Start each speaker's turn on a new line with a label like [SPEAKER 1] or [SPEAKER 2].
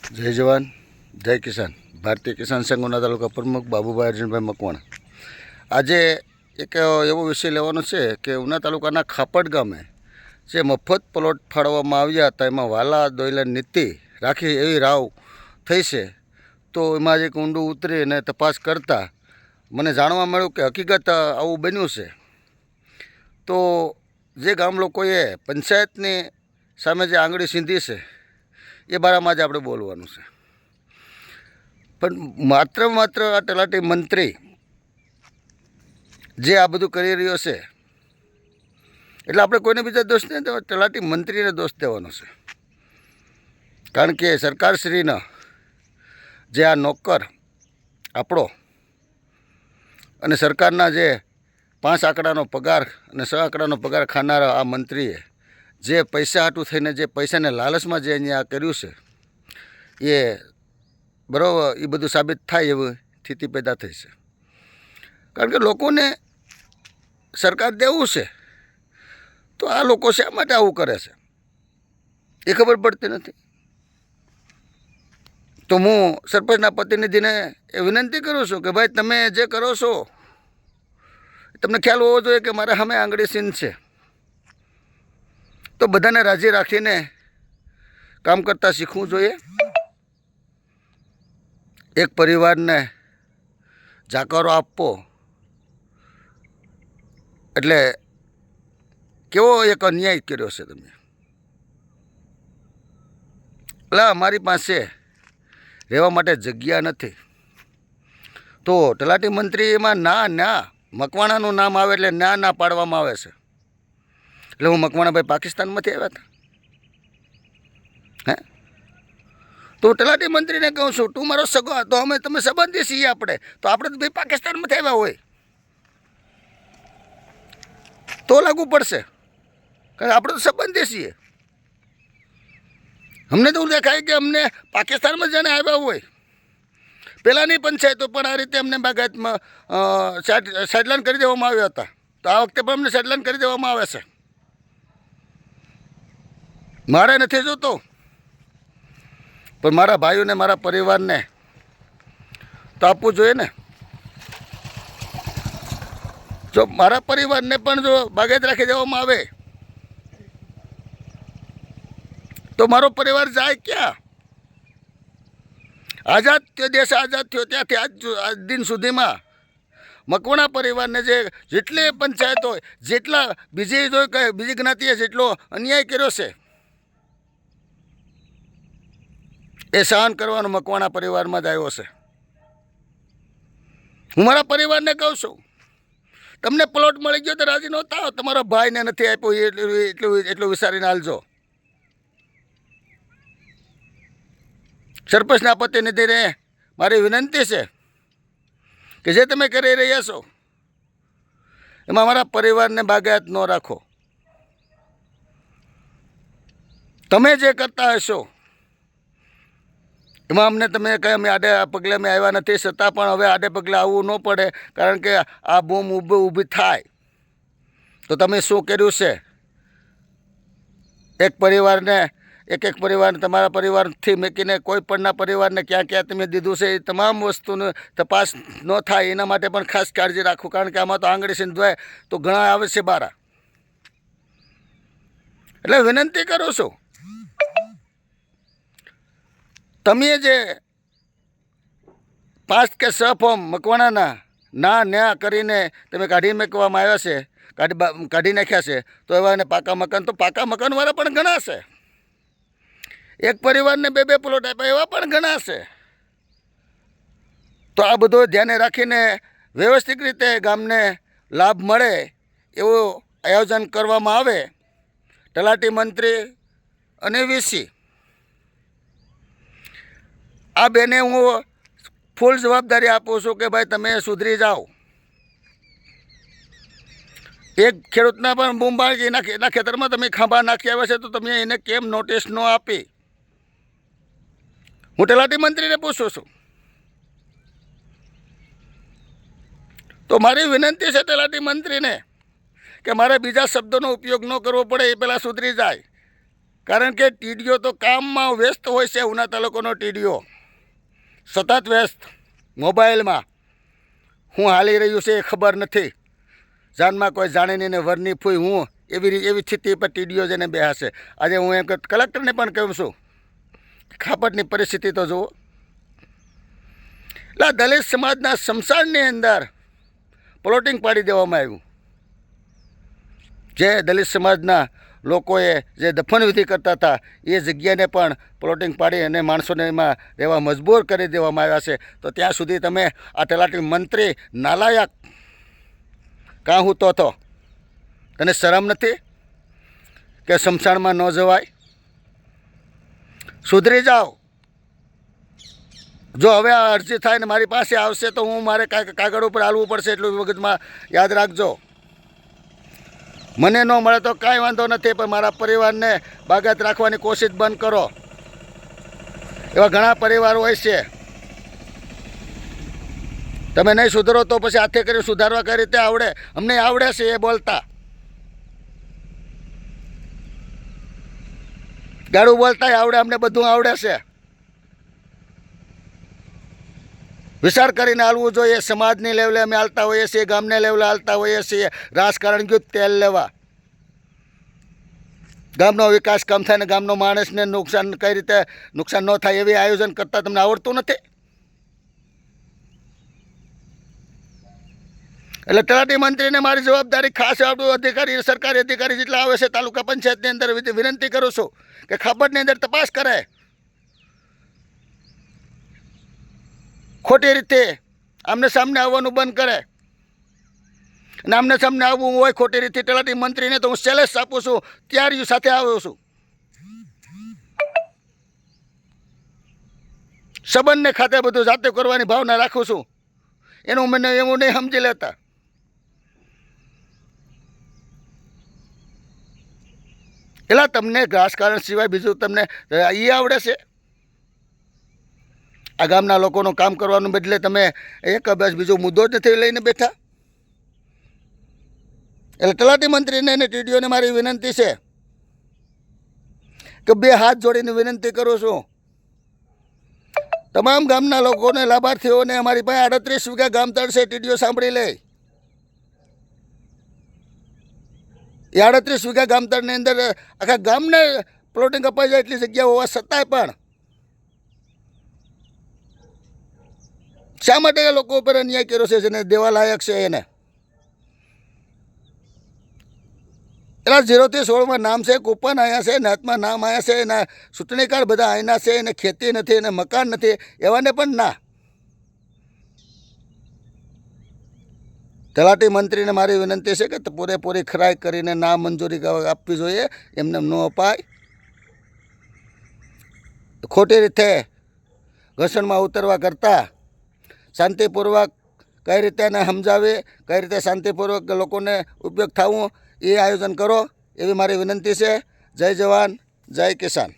[SPEAKER 1] જય જવાન જય કિસાન. ભારતીય કિસાન સંઘ ઉના તાલુકા પ્રમુખ બાબુભાઈ અર્જુનભાઈ મકવાણા. આજે એક એવો વિષય લેવાનો છે કે ઉના તાલુકાના ખાપડ ગામે જે મફત પ્લોટ ફાળવવામાં આવ્યા હતા એમાં વાલા દોયલા નીતિ રાખી એવી રાવ થઈ છે. તો એમાં એક ઊંડું ઉતરી અને તપાસ કરતાં મને જાણવા મળ્યું કે હકીકત આવું બન્યું છે. તો જે ગામ લોકોએ પંચાયતની સામે જે આંગળી સીંધી છે એ બારામાં જ આપણે બોલવાનું છે. પણ માત્ર આ તલાટી મંત્રી જે આ બધું કરી રહ્યો છે એટલે આપણે કોઈને બીજા દોષ નહીં દેવા, તલાટી મંત્રીને દોષ દેવાનો છે. કારણ કે સરકારશ્રીના જે આ નોકર આપણો અને સરકારના જે 5 આંકડાનો પગાર અને 6 આંકડાનો પગાર ખાનારા આ મંત્રીએ જે પૈસા હાટું થઈને જે પૈસાને લાલચમાં જે અહીંયા કર્યું છે એ બરાબર એ બધું સાબિત થાય એવી સ્થિતિ પેદા થઈ છે. કારણ કે લોકોને સરકાર દેવું છે તો આ લોકો શા માટે આવું કરે છે એ ખબર પડતી નથી. તો હું સરપંચના પ્રતિનિધિને એ વિનંતી કરું છું કે ભાઈ તમે જે કરો છો તમને ખ્યાલ હોવો જોઈએ કે મારા સામે આંગળી સીન છે. તો બધાને રાજી રાખીને કામ કરતાં શીખવું જોઈએ. એક પરિવારને જાકારો આપવો એટલે કેવો એક અન્યાય કર્યો છે તમે. એટલે અમારી પાસે રહેવા માટે જગ્યા નથી. તો તલાટી મંત્રી એમાં ના મકવાણાનું નામ આવે એટલે ના પાડવામાં આવે છે. એટલે હું મકવાણાભાઈ પાકિસ્તાનમાંથી આવ્યા હતા હે? તો તલાટી મંત્રીને કહું છું તું મારો સગો, તો અમે તમે સંબંધી છીએ આપણે, તો આપણે તો ભાઈ પાકિસ્તાનમાંથી આવ્યા હોય તો લાગુ પડશે. કારણ આપણે તો સંબંધી છીએ. અમને તો એવું દેખાય કે અમને પાકિસ્તાનમાં જાણે આવ્યા હોય. પહેલાંની પંચાયતો પણ આ રીતે અમને બાગાયતમાં સાઇડલાઇન કરી દેવામાં આવ્યા હતા. તો આ વખતે પણ અમને સાઇડલાઇન કરી દેવામાં આવે છે. મારે નથી જોતો, પણ મારા ભાઈઓને મારા પરિવારને તો આપવું જોઈએ ને. જો મારા પરિવારને પણ જો બાગાયત રાખી દેવામાં આવે તો મારો પરિવાર જાય ક્યાં? દેશ આઝાદ થયો ત્યાંથી આજ દિન સુધીમાં મકવાણા પરિવારને જેટલી પંચાયત હોય, જેટલા બીજી જ્ઞાતિએ જેટલો અન્યાય કર્યો છે એ સહન કરવાનો મકવાણા પરિવારમાં જ આવ્યો છે. હું મારા પરિવારને કહું છું તમને પ્લોટ મળી ગયો તો રાજી નહોતા હો, તમારા ભાઈને નથી આપ્યો એટલું વિચારીને હાલજો. સરપંચના પ્રતિનિધિને મારી વિનંતી છે કે જે તમે કરી રહ્યા છો એમાં મારા પરિવારને બાગાયત ન રાખો. તમે જે કરતા હશો એમાં અમને તમે કંઈ અમે આડે પગલે અમે આવ્યા નથી, છતાં પણ હવે આડે પગલે આવવું ન પડે. કારણ કે આ બૂમ ઊભી થાય તો તમે શું કર્યું છે, એક પરિવારને તમારા પરિવારથી મૂકીને કોઈ પણના પરિવારને ક્યાં તમે દીધું છે એ તમામ વસ્તુની તપાસ ન થાય એના માટે પણ ખાસ કાળજી રાખવું. કારણ કે આમાં તો આંગળી સીંધવાય તો ઘણા આવે છે બારા. એટલે વિનંતી કરું છું તમે જે 5 કે 6 ફોર્મ મકવાણાના ના કરીને તમે કાઢી મૂકવામાં આવ્યા છે, કાઢી નાખ્યા છે, તો એવા એને પાકા મકાનવાળા પણ ઘણા છે. એક પરિવારને 2 પ્લોટ આપ્યા એવા પણ ઘણા છે. તો આ બધું ધ્યાને રાખીને વ્યવસ્થિત રીતે ગામને લાભ મળે એવું આયોજન કરવામાં આવે. તલાટી મંત્રી અને વીસી આ બેને હું ફૂલ જવાબદારી આપું છું કે ભાઈ તમે સુધરી જાઓ. એક ખેડૂતના પણ બૂમ બાળકી એના ખેતરમાં તમે ખાંભા નાખી આવ્યા છે તો તમે એને કેમ નોટિસ ન આપી? હું તલાટી મંત્રીને પૂછું છું. તો મારી વિનંતી છે તલાટી મંત્રીને કે મારે બીજા શબ્દોનો ઉપયોગ ન કરવો પડે, એ પહેલાં સુધરી જાય. કારણ કે ટીડીઓ તો કામમાં વ્યસ્ત હોય છે. ઉના તાલુકાનો ટીડીઓ સતત વ્યસ્ત, મોબાઈલમાં હું હાલી રહ્યું છે એ ખબર નથી. જાનમાં કોઈ જાણે નહીં ને વરની ફૂઈ હું એવી સ્થિતિ પર ટીડીઓ જઈને બેસે. આજે હું એમ કલેક્ટરને પણ કહું છું, ખાપટની પરિસ્થિતિ તો જુઓ. એટલે દલિત સમાજના સ્મશાનની અંદર પ્લોટિંગ પાડી દેવામાં આવ્યું. જે દલિત સમાજના લોકોએ જે દફનવિધિ કરતા હતા એ જગ્યાને પણ પ્લોટિંગ પાડી અને માણસોને એમાં રહેવા મજબૂર કરી દેવામાં આવ્યા છે. તો ત્યાં સુધી તમે આ તલાટી મંત્રી નાલાયક કાં હું તો તને શરમ નથી કે સ્મશાનમાં ન જવાય? સુધરી જાઓ. જો હવે આ અરજી થાય ને મારી પાસે આવશે તો હું મારે કાગળ ઉપર હાલવું પડશે, એટલું મગજમાં યાદ રાખજો. મને ન મળે તો કાંઈ વાંધો નથી, પણ મારા પરિવારને બાગાત રાખવાની કોશિશ બંધ કરો. એવા ઘણા પરિવારો હોય છે. તમે નહીં સુધરો તો પછી હાથે કરી સુધારવા કઈ રીતે આવડે? અમને આવડે છે એ બોલતા, ગાડું બોલતા આવડે, અમને બધું આવડે છે. વિચાર કરીને હાલવું જોઈએ. સમાજની લેવલે અમે હાલતા હોઈએ છીએ, ગામને લેવલે હાલતા હોઈએ છીએ. રાજકારણ ગયું તેલ લેવા. ગામનો વિકાસ કમ થાય ને ગામનો માણસને નુકસાન કઈ રીતે નુકસાન ન થાય એવી આયોજન કરતાં તમને આવડતું નથી. એટલે તલાટી મંત્રીને મારી જવાબદારી ખાસ અધિકારી, સરકારી અધિકારી જેટલા આવે છે તાલુકા પંચાયતની અંદર વિનંતી કરું છું કે ખાપટની અંદર તપાસ કરે. ખોટી રીતે આમને સામને આવવાનું બંધ કરે. અને આમને સામને આવવું હોય ખોટી રીતે તલાટી મંત્રીને તો હું ચેલેન્જ આપું છું, ત્યારે સાથે આવ્યો છું. સંબંધને ખાતે બધું જાતે કરવાની ભાવના રાખું છું. એનું મને એવું નહીં સમજી લેતા. એટલે તમને રાજકારણ સિવાય બીજું તમને એ આવડે છે? આ ગામના લોકોનું કામ કરવાનું બદલે તમે એક બસ બીજો મુદ્દો જ નથી લઈને બેઠા. એટલે તલાટી મંત્રીને અને ટીડીઓને મારી વિનંતી છે કે બે હાથ જોડીને વિનંતી કરું છું, તમામ ગામના લોકોને, લાભાર્થીઓને અમારી પાસે 38 વીઘા ગામતળ છે. ટીડીઓ સાંભળી લે. એ 38 વીઘા ગામતળની અંદર આખા ગામને પ્લોટિંગ અપાઈ જાય એટલી જગ્યા હોવા છતાંય પણ શા માટે એ લોકો ઉપર અન્યાય કર્યો છે જેને દેવા લાયક છે એને? એના 0 થી 16 નામ છે, કૂપન આવ્યા છે, નાતમાં નામ આવ્યા છે, એના ચૂંટણી કાર્ડ બધા અહીંના છે, એને ખેતી નથી, એને મકાન નથી, એવાને પણ ના. તલાટી મંત્રીને મારી વિનંતી છે કે પૂરેપૂરી ખરાઈ કરીને ના મંજૂરી આપવી જોઈએ. એમને ન અપાય. ખોટી રીતે ઘર્ષણમાં ઉતરવા કરતાં શાંતિપૂર્વક કઈ રીતે એને સમજાવી, કઈ રીતે શાંતિપૂર્વક લોકોને ઉપયોગ થવું એ આયોજન કરો એવી મારી વિનંતી છે. જય જવાન, જય કિસાન.